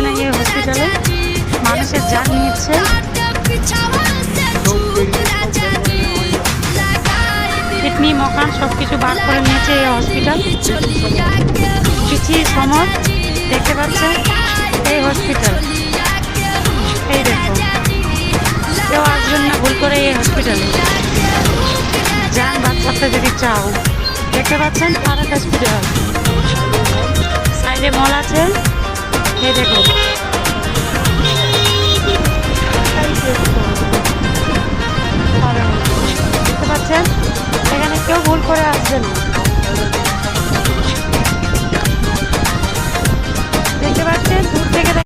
না এই হসপিটালে, মানুষের জান নিচ্ছে। কিডনি মকান সব কিছু বার করে নিয়েছে এই হসপিটাল। পিছিয়ে সমর দেখতে পাচ্ছেন এই হসপিটাল। এই দেখো, কেউ আসবেন না ভুল করে এই হসপিটালে। যান বাচ্চাতে যদি চাও। দেখতে পাচ্ছেন ফারাক হসপিটাল, সাইডে মল আছে। এই দেখো, দেখতে পাচ্ছেন, এখানে কেউ ভুল করে আসবেন না।